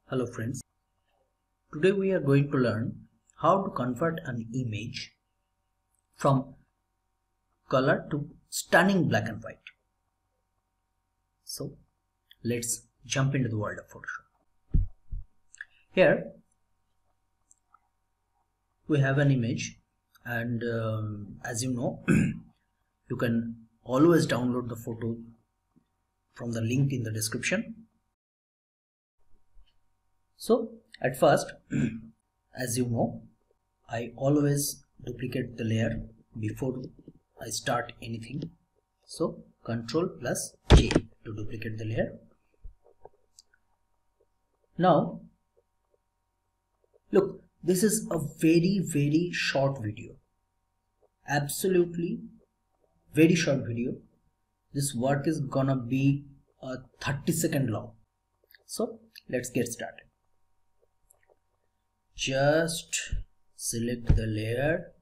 Hello friends, today we are going to learn how to convert an image from color to stunning black and white. So let's jump into the world of Photoshop. Here we have an image and as you know you can always download the photo from the link in the description. So at first, as you know, I always duplicate the layer before I start anything. So Ctrl+J to duplicate the layer. Now look, this is a very short video, absolutely very short video. This work is gonna be a 30-second long. So let's get started. Just select the layer,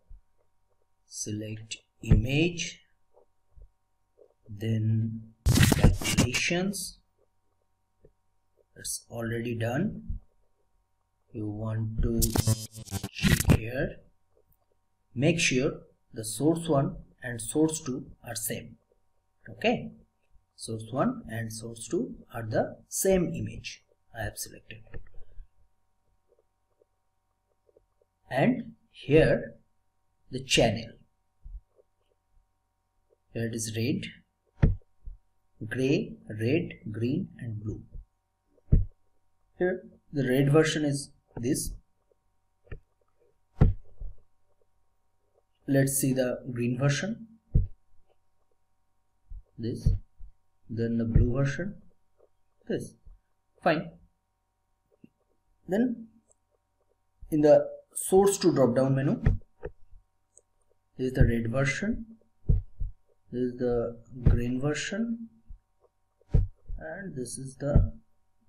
select image, then calculations. It's already done. You want to check here. Make sure the source 1 and source 2 are same. Okay, source 1 and source 2 are the same image I have selected. And here the channel, here it is red, gray, red, green and blue. Here the red version is this. Let's see the green version, this, then the blue version, this. Fine. Then in the source to drop down menu, this is the red version, this is the green version and this is the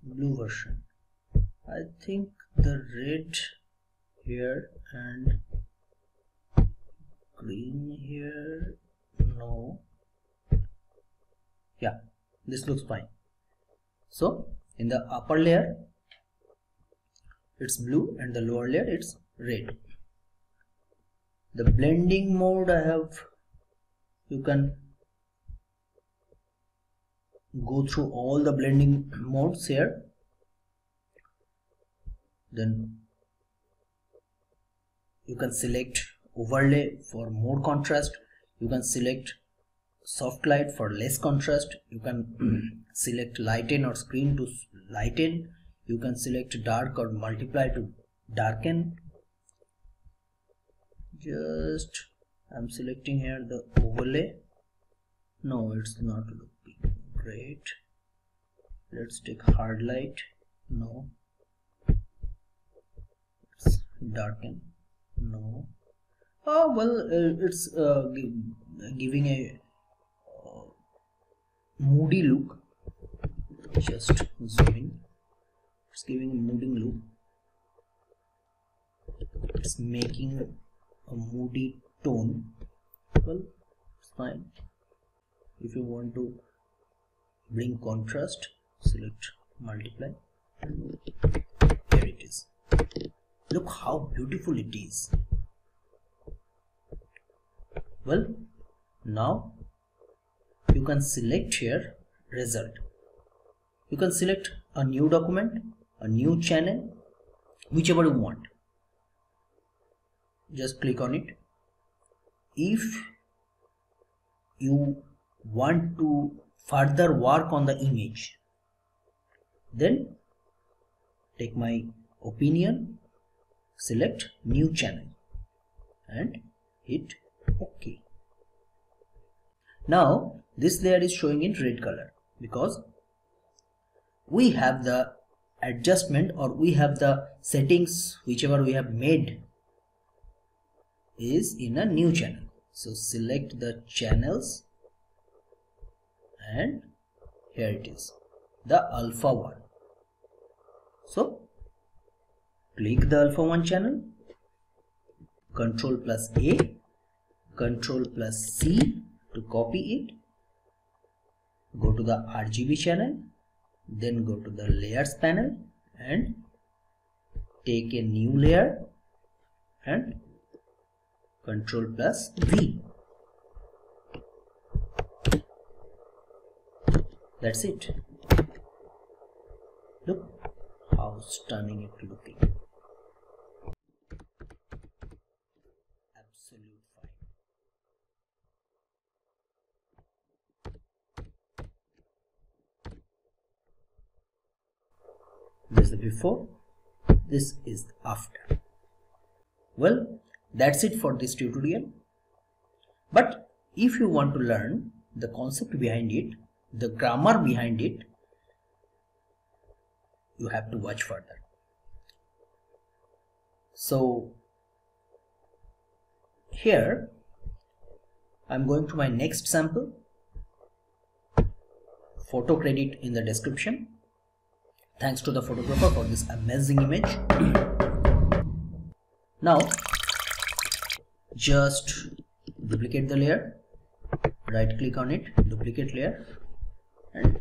blue version. I think the red here and green here, no, yeah, this looks fine. So in the upper layer it's blue and the lower layer it's red. The blending mode I have, you can go through all the blending modes here. Then you can select overlay for more contrast, you can select soft light for less contrast, you can select lighten or screen to lighten, you can select dark or multiply to darken. Just I'm selecting here the overlay. No, it's not looking great. Let's take hard light. No, it's darken. No. Oh well, it's giving a moody look. Just zoom in. It's giving a moody look. It's making a moody tone. Well, it's fine. If you want to bring contrast, select multiply. Here it is. Look how beautiful it is. Well, now you can select here result. You can select a new document, a new channel, whichever you want. Just click on it. If you want to further work on the image, then take my opinion, select new channel and hit OK. Now this layer is showing in red color because we have the adjustment or we have the settings whichever we have made is in a new channel. So select the channels and here it is, the alpha 1. So click the alpha 1 channel, Ctrl+A, Ctrl+C to copy it, go to the RGB channel, then go to the layers panel and take a new layer and Control plus V. That's it. Look how stunning it's looking. Absolute fine. This is the before, this is the after. Well, that's it for this tutorial. But if you want to learn the concept behind it, the grammar behind it, you have to watch further. So here I'm going to my next sample. Photo credit in the description. Thanks to the photographer for this amazing image. Now just duplicate the layer, right click on it, duplicate layer, and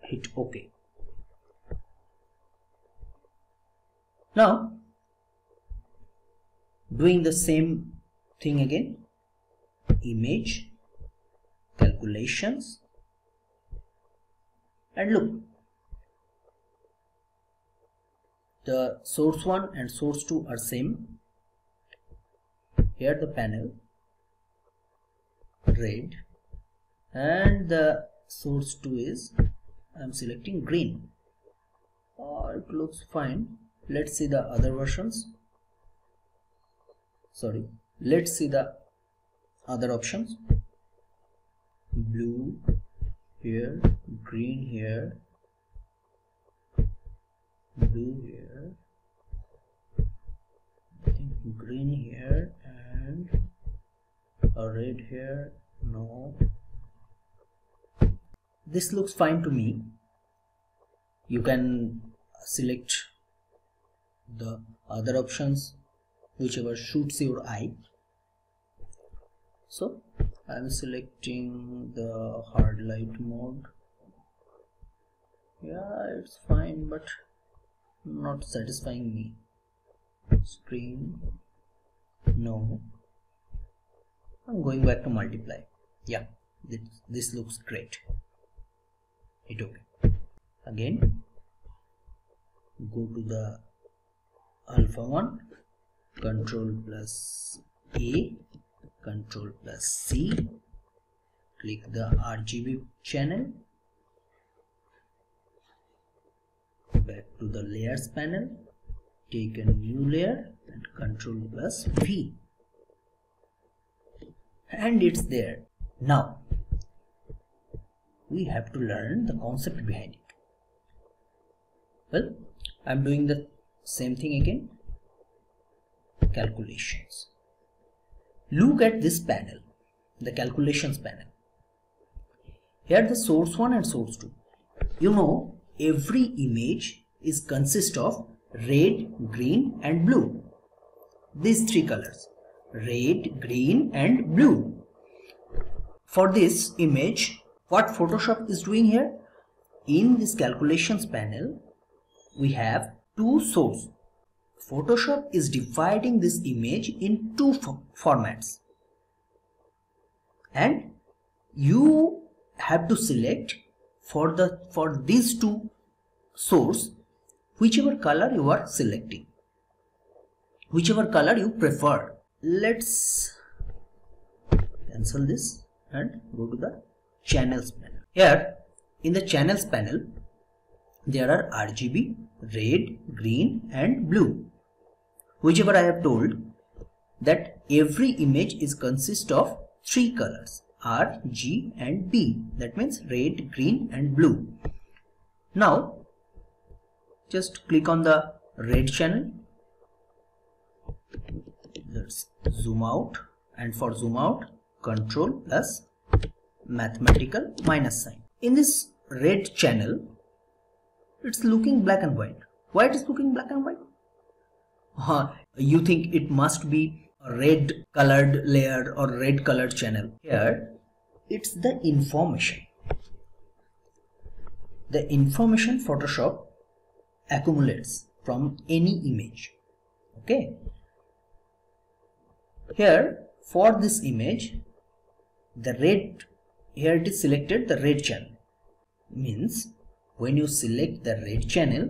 hit OK. Now doing the same thing again, image, calculations, and look, the source 1 and source 2 are same. Here the panel red and the source 2 is, I'm selecting green. It looks fine. Let's see the other versions. Sorry, let's see the other options. Blue here, green here, blue here, I think green here, and a red here. No, this looks fine to me. You can select the other options, whichever suits your eye. So I'm selecting the hard light mode. Yeah, it's fine, but not satisfying me. Screen, no. I'm going back to multiply. Yeah, this looks great. Hit OK. Again, go to the alpha one, Control plus A, Control plus C, click the RGB channel, back to the layers panel, take a new layer and Control plus V, and it's there. Now we have to learn the concept behind it. Well, I'm doing the same thing again, calculations. Look at this panel, the calculations panel. Here the source 1 and source 2. You know, every image is consist of red, green and blue. These three colors, red, green and blue. For this image, what Photoshop is doing here, in this calculations panel we have two sources. Photoshop is dividing this image in two formats, and you have to select for these two source whichever color you are selecting, whichever color you prefer. Let's cancel this and go to the channels panel. Here in the channels panel there are RGB, red, green and blue. Whichever I have told that every image is consist of three colors, R, G and B. That means red, green and blue. Now just click on the red channel. Let's zoom out, and for zoom out, Control plus mathematical minus sign. In this red channel, it's looking black and white. Why it is looking black and white? You think it must be a red colored layer or red colored channel. Here it's the information. The information Photoshop accumulates from any image. Okay, here for this image, the red, here it is selected the red channel, means when you select the red channel,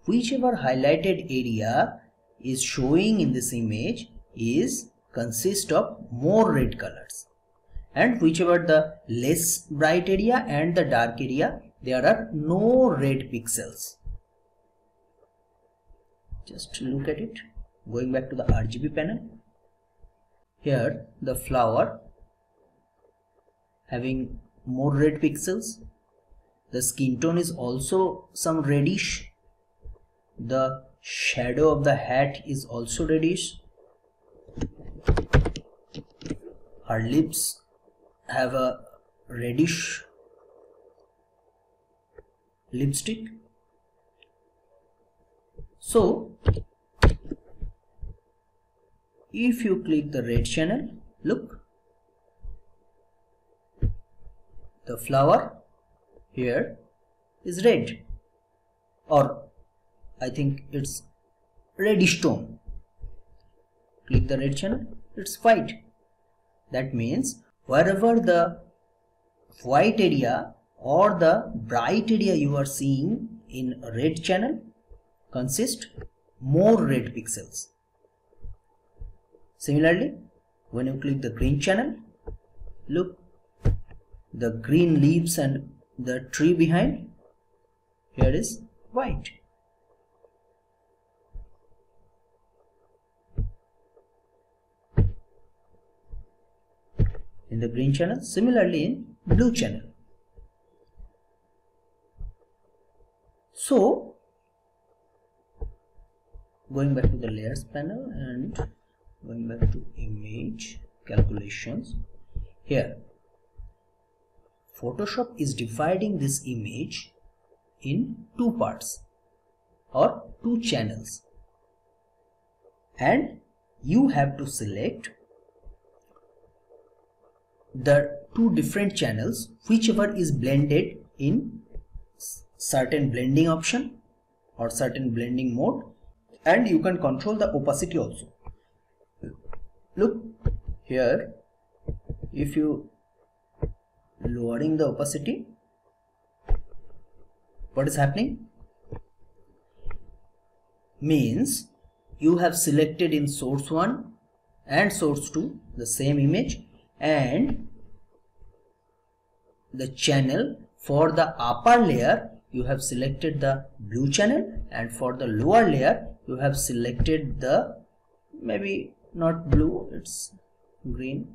whichever highlighted area is showing in this image is consist of more red colors, and whichever the less bright area and the dark area, there are no red pixels. Just look at it. Going back to the RGB panel, here the flower having more red pixels, the skin tone is also some reddish, the shadow of the hat is also reddish, her lips have a reddish lipstick. So if you click the red channel, look, the flower here is red, or I think it's reddish tone. Click the red channel, it's white. That means wherever the white area or the bright area you are seeing in a red channel consist more red pixels. Similarly, when you click the green channel, look, the green leaves and the tree behind here is white. In the green channel, similarly in blue channel. So going back to the layers panel and going back to image calculations, here Photoshop is dividing this image in two parts or two channels, and you have to select the two different channels, whichever is blended in certain blending option or certain blending mode, and you can control the opacity also. Look here, if you lowering the opacity, what is happening? Means you have selected in source 1 and source 2 the same image, and the channel for the upper layer you have selected the blue channel, and for the lower layer you have selected the, maybe not blue, it's green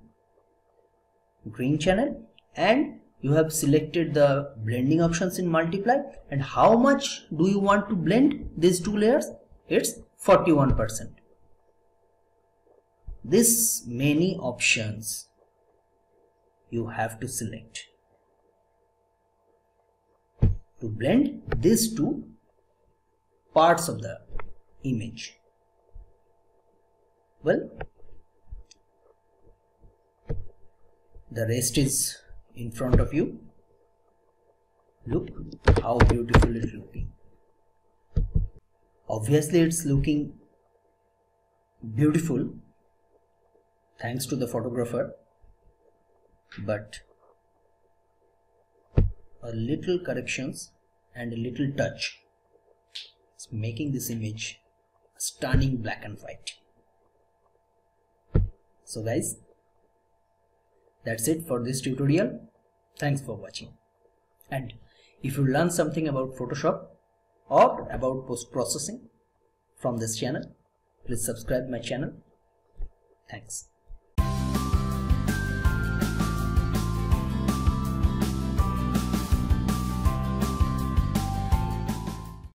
channel, and you have selected the blending options in multiply. And how much do you want to blend these two layers? It's 41%. This many options you have to select to blend these two parts of the image. Well, the rest is in front of you. Look how beautiful it's looking. Obviously it's looking beautiful thanks to the photographer, but a little corrections and a little touch is making this image stunning black and white. So guys, that's it for this tutorial. Thanks for watching. And if you learn something about Photoshop or about post-processing from this channel, please subscribe my channel. Thanks.